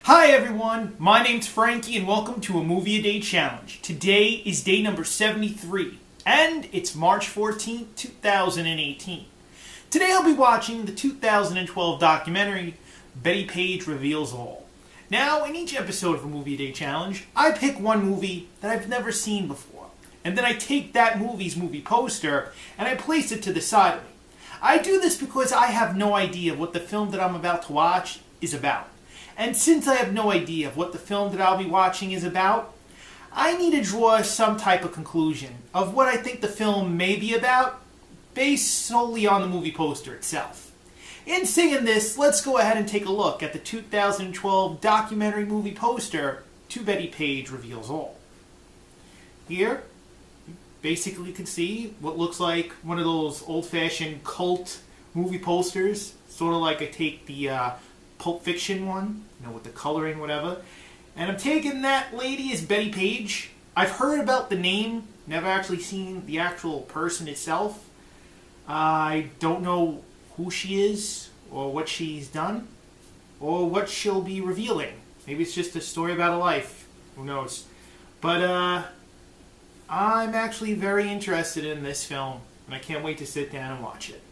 Hi everyone, my name's Frankie and welcome to a Movie a Day Challenge. Today is day number 73 and it's March 14th, 2018. Today I'll be watching the 2012 documentary Bettie Page Reveals All. Now, in each episode of a Movie a Day Challenge, I pick one movie that I've never seen before, and then I take that movie's movie poster and I place it to the side of me. I do this because I have no idea what the film that I'm about to watch is about. And since I have no idea of what the film that I'll be watching is about, I need to draw some type of conclusion of what I think the film may be about based solely on the movie poster itself. In saying this, let's go ahead and take a look at the 2012 documentary movie poster to Bettie Page Reveals All. Here, you basically can see what looks like one of those old-fashioned cult movie posters, sort of like I take the Pulp Fiction one, with the coloring, whatever. And I'm taking that lady as Bettie Page. I've heard about the name, never actually seen the actual person itself. I don't know who she is, or what she's done, or what she'll be revealing. Maybe it's just a story about her life. Who knows? But I'm actually very interested in this film, and I can't wait to sit down and watch it.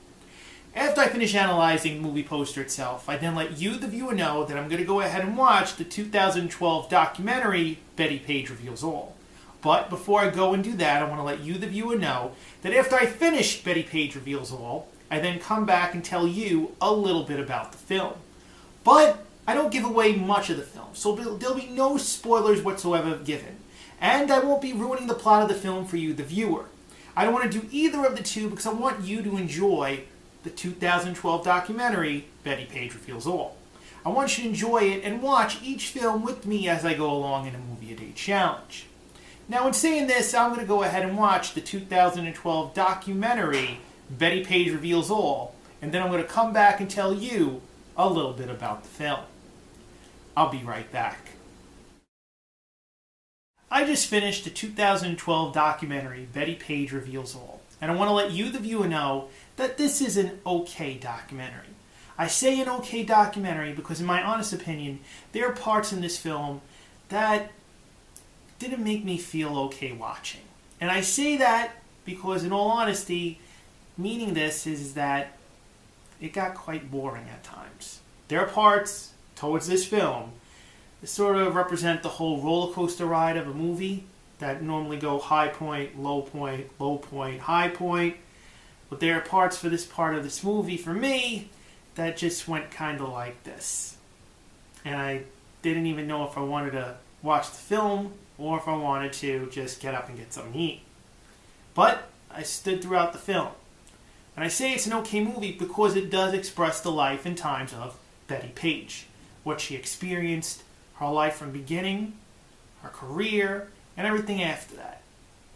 After I finish analyzing the movie poster itself, I then let you, the viewer, know that I'm going to go ahead and watch the 2012 documentary, Bettie Page Reveals All. But before I go and do that, I want to let you, the viewer, know that after I finish Bettie Page Reveals All, I then come back and tell you a little bit about the film. But I don't give away much of the film, so there'll be no spoilers whatsoever given. And I won't be ruining the plot of the film for you, the viewer. I don't want to do either of the two because I want you to enjoy the 2012 documentary, Bettie Page Reveals All. I want you to enjoy it and watch each film with me as I go along in a Movie a Day Challenge. Now, in saying this, I'm going to go ahead and watch the 2012 documentary, Bettie Page Reveals All, and then I'm going to come back and tell you a little bit about the film. I'll be right back. I just finished the 2012 documentary, Bettie Page Reveals All, and I want to let you, the viewer, know that this is an okay documentary. I say an okay documentary because, in my honest opinion, there are parts in this film that didn't make me feel okay watching. And I say that because, in all honesty, meaning this is that it got quite boring at times. There are parts towards this film that sort of represent the whole roller coaster ride of a movie that normally go high point, low point, high point. But there are parts for this part of this movie, for me, that just went kind of like this. And I didn't even know if I wanted to watch the film or if I wanted to just get up and get something to eat. But I stood throughout the film. And I say it's an okay movie because it does express the life and times of Bettie Page. What she experienced, her life from beginning, her career, and everything after that.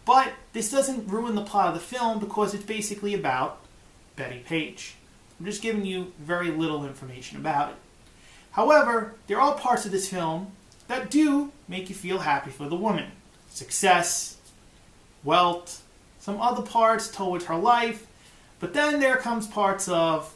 But this doesn't ruin the plot of the film because it's basically about Bettie Page. I'm just giving you very little information about it. However, there are parts of this film that do make you feel happy for the woman. Success, wealth, some other parts towards her life, but then there comes parts of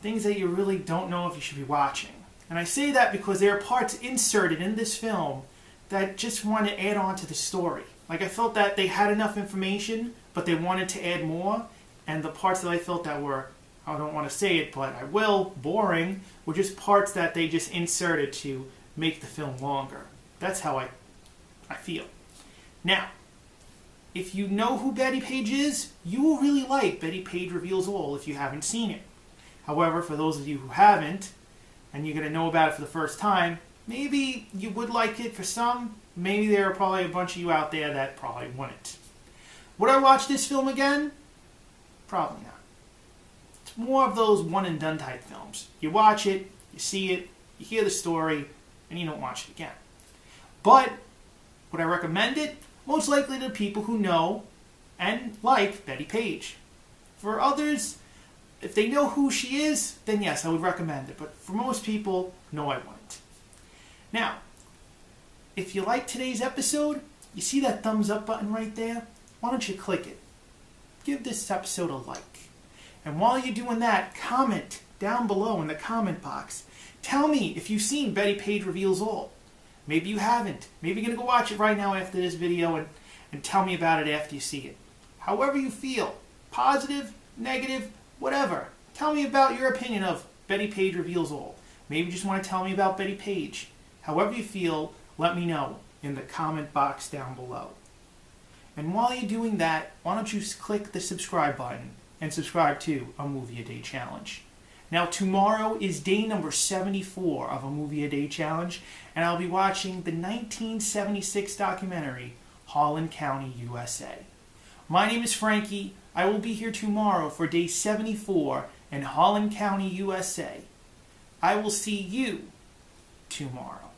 things that you really don't know if you should be watching. And I say that because there are parts inserted in this film that just want to add on to the story. Like, I felt that they had enough information, but they wanted to add more, and the parts that I felt that were, I don't want to say it, but I will, boring, were just parts that they just inserted to make the film longer. That's how I feel. Now, if you know who Bettie Page is, you will really like Bettie Page Reveals All if you haven't seen it. However, for those of you who haven't, and you're going to know about it for the first time, maybe you would like it for some. Maybe there are probably a bunch of you out there that probably wouldn't. Would I watch this film again? Probably not. It's more of those one-and-done type films. You watch it, you see it, you hear the story, and you don't watch it again. But would I recommend it? Most likely to people who know and like Bettie Page. For others, if they know who she is, then yes, I would recommend it. But for most people, no, I wouldn't. Now, if you like today's episode, you see that thumbs up button right there? Why don't you click it? Give this episode a like. And while you're doing that, comment down below in the comment box. Tell me if you've seen Bettie Page Reveals All. Maybe you haven't. Maybe you're going to go watch it right now after this video and tell me about it after you see it. However you feel, positive, negative, whatever. Tell me about your opinion of Bettie Page Reveals All. Maybe you just want to tell me about Bettie Page. However you feel, let me know in the comment box down below. And while you're doing that, why don't you click the subscribe button and subscribe to A Movie A Day Challenge. Now tomorrow is day number 74 of A Movie A Day Challenge, and I'll be watching the 1976 documentary, Harlan County, USA. My name is Frankie. I will be here tomorrow for day 74 in Harlan County, USA. I will see you tomorrow.